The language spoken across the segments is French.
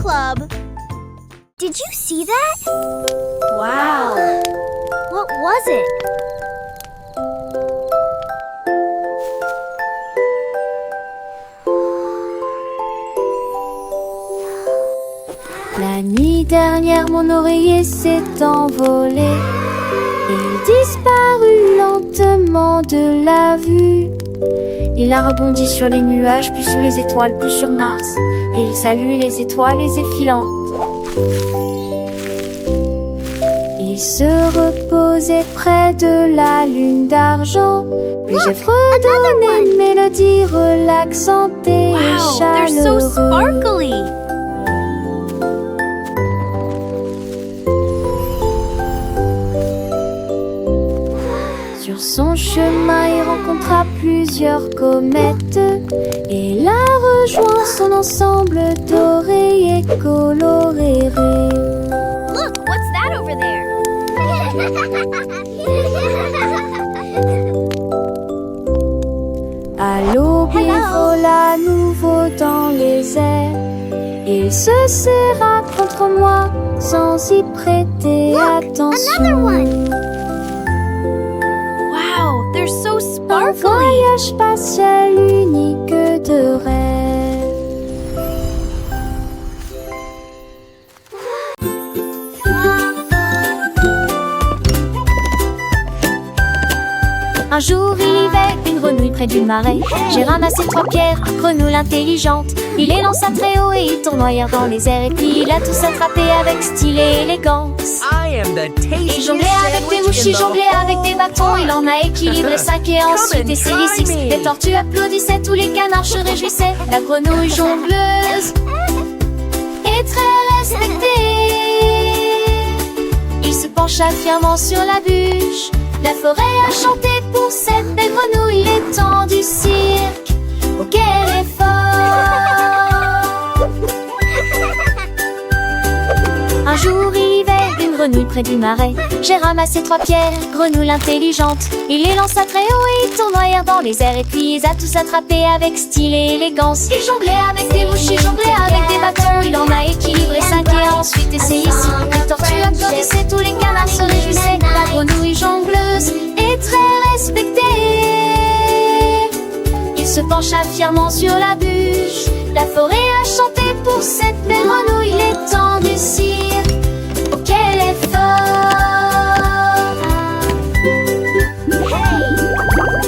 club. Did you see that? Wow! What was it? La nuit dernière, mon oreiller s'est envolé. Il disparut lentement de la vue. Il a rebondi sur les nuages, puis sur les étoiles, puis sur Mars. Et il salue les étoiles les effilantes. Il se reposait près de la lune d'argent. Puis j'ai fredonné une mélodie relaxante et Wow, they're so chaleureuse. sparkly. Sur son chemin, il rencontra plusieurs comètes et la rejoint son ensemble doré et coloré. Look, what's that over there? À l'aube, il vola à nouveau dans les airs. Il se serra contre moi sans y prêter Another attention. one. Wow, they're so Un sparkly. voyage spatial unique de rêve. Un jour, il vivait une grenouille près du marais. J'ai ramassé 3 pierres, grenouille intelligente. Il les lança très haut et ils tournoyèrent dans les airs. Et puis il a tous attrapé avec style et élégance. I am the Il tastiest jonglait avec des mouches, il jonglait avec des bâtons. Il en a équilibré 5 et ensuite essayé 6. Les tortues applaudissaient, tous les canards se réjouissaient. La grenouille jongleuse est très respectée. Il se pencha fièrement sur la bûche. La forêt a chanté pour cette belle grenouille. Les temps du cirque, oh quel effort. Un jour, il vivait une grenouille près du marais. J'ai ramassé 3 pierres, grenouille intelligente. Il les lança très haut et ils tournoyèrent dans les airs. Et puis ils a tous attrapé avec style et élégance. Il jonglait avec des mouches, il jonglait avec des bâtons. Il en a équilibré 5 et a ensuite essayé 6. Les tortues applaudissaient, tous les canards se réjouissaient. La grenouille jongleuse est très respectée. Il se pencha fièrement sur la bûche. La forêt a chanté pour cette belle grenouille. Les temps du cirque, oh quel effort.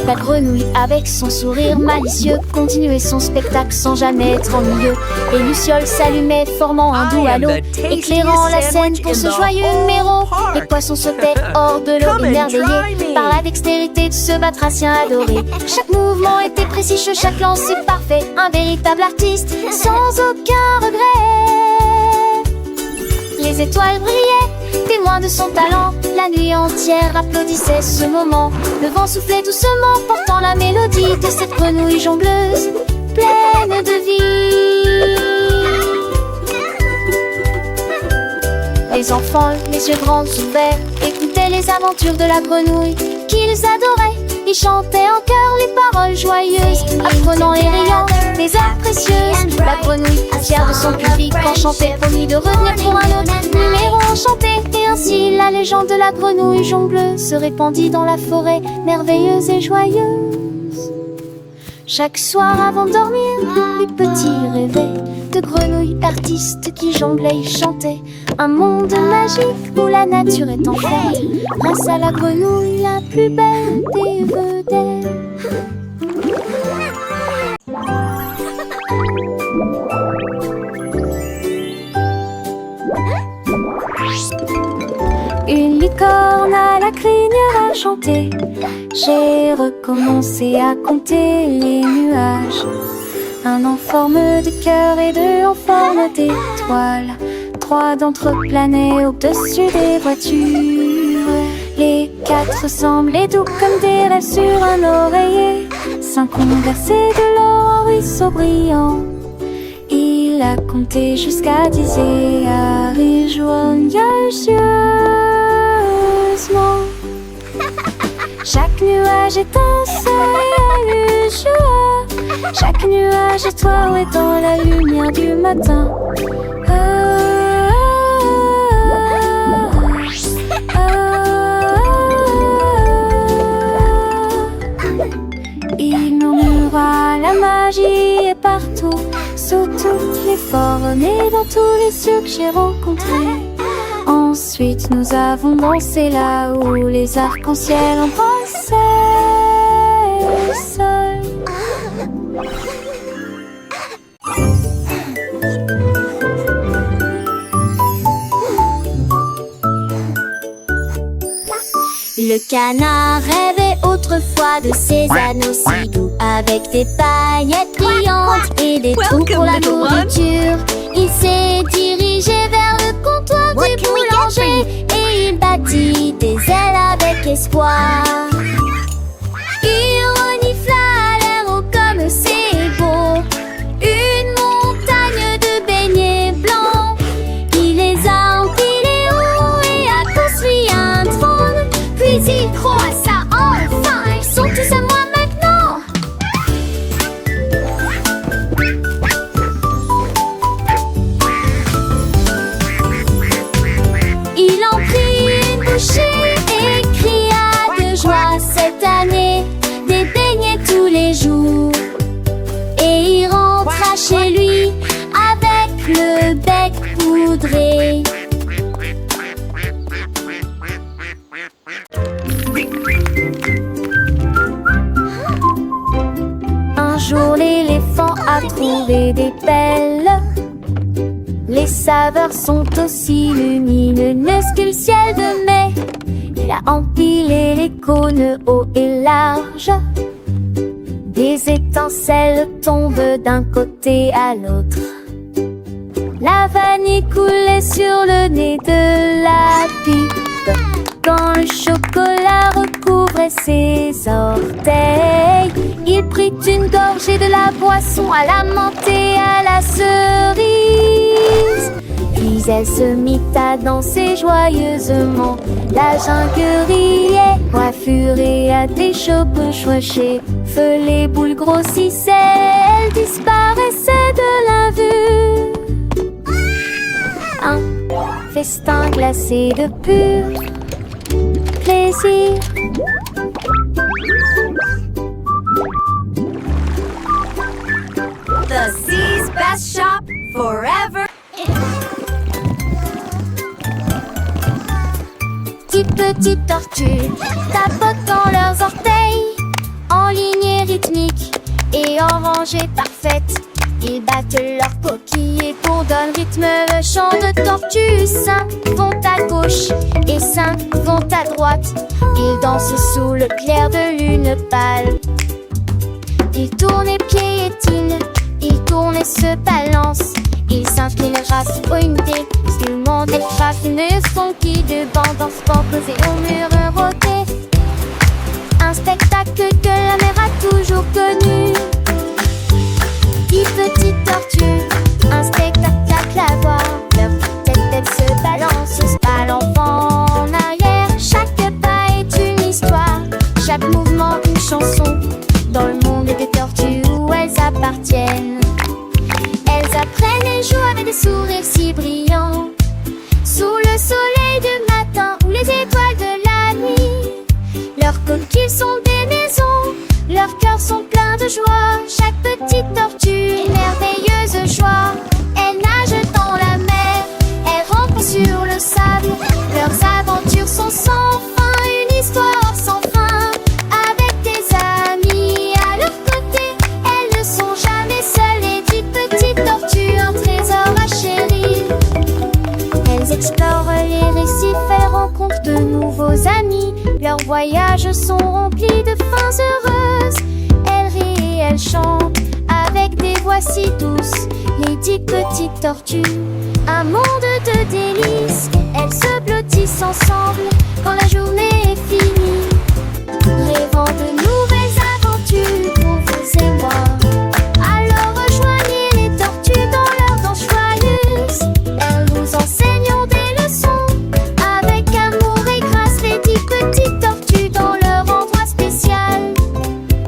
La grenouille, avec son sourire malicieux, continuait son spectacle sans jamais être ennuyeux. Et Luciole s'allumait, formant un doux halo, éclairant la scène pour ce joyeux numéro. Les poissons sautaient hors de l'eau, émerveillés par la dextérité de ce batracien adoré. Chaque mouvement était précis, chaque lancer parfait, un véritable artiste, sans aucun regret. Les étoiles brillaient, témoins de son talent. La nuit entière applaudissait ce moment. Le vent soufflait doucement, portant la mélodie de cette grenouille jongleuse, pleine de vie. Les enfants, les yeux grands ouverts, écoutaient les aventures de la grenouille qu'ils adoraient. Ils chantaient en chœur les paroles joyeuses, apprenant et riant les airs précieuses. La grenouille, fière de son public, enchantait, promit de revenir pour un autre numéro enchanté. Et ainsi, la légende de la grenouille jongleuse se répandit dans la forêt, merveilleuse et joyeuse. Chaque soir avant de dormir, les petits rêvaient de grenouilles artistes qui jonglaient et chantaient. Un monde magique où la nature est en fête, grâce à la grenouille la plus belle des vedettes. Une licorne à la crinière a chanté. J'ai recommencé à compter les nuages. Un en forme de cœur et 2 en forme d'étoile. 3 d'entre eux planaient au-dessus des voitures. Les 4 semblaient doux comme des rêves sur un oreiller. 5 ont versé de l'or en ruisseau brillant. Il a compté jusqu'à 10 et a ri joyeusement. Chaque nuage est un soleil et joie. Chaque nuage est toi, ouais, dans la lumière du matin. partout, sous toutes les formes et dans tous les cieux que j'ai rencontrés. Ensuite nous avons dansé là où les arcs-en-ciel embrassaient le sol. Le canard rêvait autrefois de ses anneaux si doux, avec des paillettes brillantes et des trous pour la nourriture. Il s'est dirigé vers le comptoir du boulanger et il battit des ailes avec espoir. Il renifla l'air haut comme c'est beau, une montagne de beignets blancs. Il les a empilés hauts et a construit un trône. Puis il croissa enfin, ils sont tous à moi maintenant. Il en prit une bouchée et cria de joie. Cette année, des beignets tous les jours. Et il rentra chez lui avec le bec poudré. Un jour l'éléphant a trouvé des pelles. Les saveurs sont aussi lumineuses que le ciel de mai. Il a empilé les cônes hauts et larges. Des étincelles tombent d'un côté à l'autre. La vanille coulait sur le nez de la pipe quand le chocolat recouvrait ses orteils. Il prit une gorgée de la boisson à la menthe et à la cerise. Puis elle se mit à danser joyeusement. La jungle riait, coiffure et à des cheveux cheveux. Les boules grossissaient, elles disparaissaient de la vue. Un festin glacé de pur plaisir. The Sea's best shop forever. Petites tortues tapotent dans leurs orteils en lignée rythmique et en rangée parfaite. Ils battent leurs coquilles et pour donner rythme le chant de tortues. 5 vont à gauche et 5 vont à droite. Ils dansent sous le clair de lune pâle. Ils tournent et piétinent, ils tournent et se balancent. Ils s'inclinent grâce aux unités, ils montent et frappent une funky de bande en sport posé au mur roté. Un spectacle que la mer a toujours connu. 10 petites tortues, un spectacle à voir. Leur tête se balance, pas l'enfant en arrière. Chaque pas est une histoire, chaque mouvement une chanson. Dans le monde des tortues où elles appartiennent, elles apprennent et jouent avec des sourires si brillants. Sous le soleil du matin ou les étoiles de la nuit, leurs coquilles sont des maisons, leurs cœurs sont pleins de joie. Chaque petite tortue, une merveilleuse joie. Elles nagent dans la mer, elles rampent sur le sable. Leurs aventures sont sans fin, une histoire sans fin. Avec des amis à leur côté, elles ne sont jamais seules. Les 10 petites tortues, un trésor à chérir. Elles explorent les récifs, elles rencontrent de nouveaux amis. Leurs voyages sont remplis de fins heureuses. Elles rient et elles chantent avec des voix si douces. Les 10 petites tortues, un monde de délices. Elles se blottissent ensemble quand la journée est finie, rêvant de nouvelles aventures pour vous et moi. Alors rejoignez les tortues dans leur danse joyeuse. Elles nous enseignent des leçons avec amour et grâce. Les 10 petites tortues dans leur endroit spécial,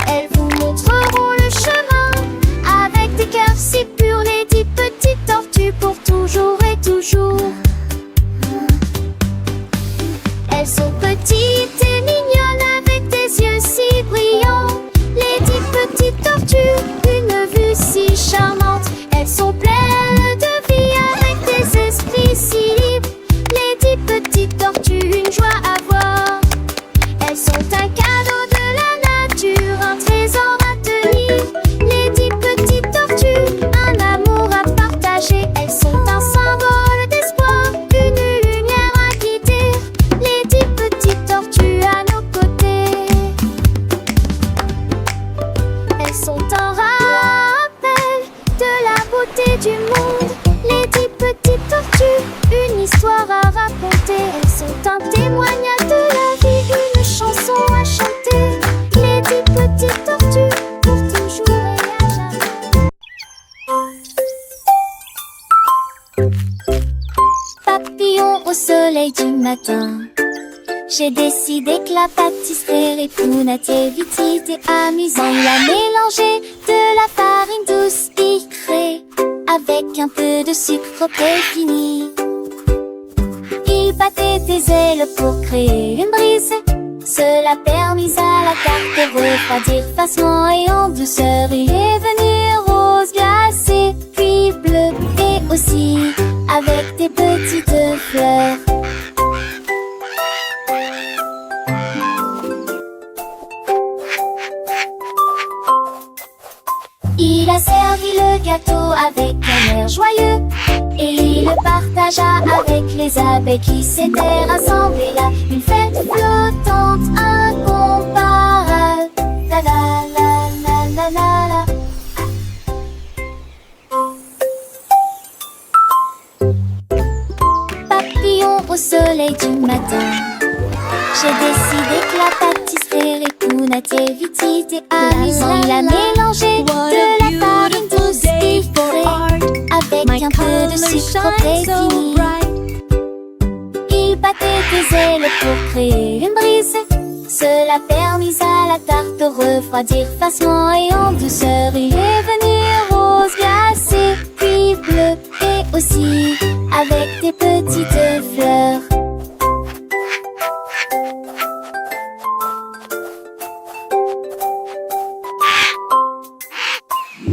elles vous montreront le chemin avec des cœurs si purs. Les 10 petites tortues pour toujours et toujours. Elles sont petites et mignonnes avec des yeux si Papillon au soleil du matin, j'ai décidé que la pâtisserie Répounatier vite était amusant. Il a mélangé de la farine douce sucrée avec un peu de sucre fini. Il battait des ailes pour créer une brise. Cela permis à la tarte de refroidir facilement et en douceur. Il est venu rose glacé, puis bleu et aussi avec des petites fleurs. Il a servi le gâteau avec un air joyeux et il le partagea avec les abeilles qui s'étaient rassemblées là. Une fête flottante incomparable. La la la la la la la. Papillon au soleil du matin, j'ai décidé que la pâtisserie Répounatier vite était amusant. Il a mélangé de la farine douce sucrée avec un peu de sucre fini. Il battait des ailes pour créer une brise. Cela permis à la tarte de refroidir facilement et en douceur. Il est venu rose glacé, puis bleu et aussi avec des petites fleurs.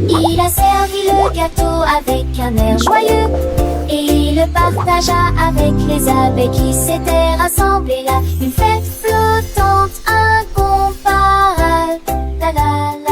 Il a servi le gâteau avec un air joyeux et il le partagea avec les abeilles qui s'étaient rassemblées là. Une fête flottante incomparable. La la la.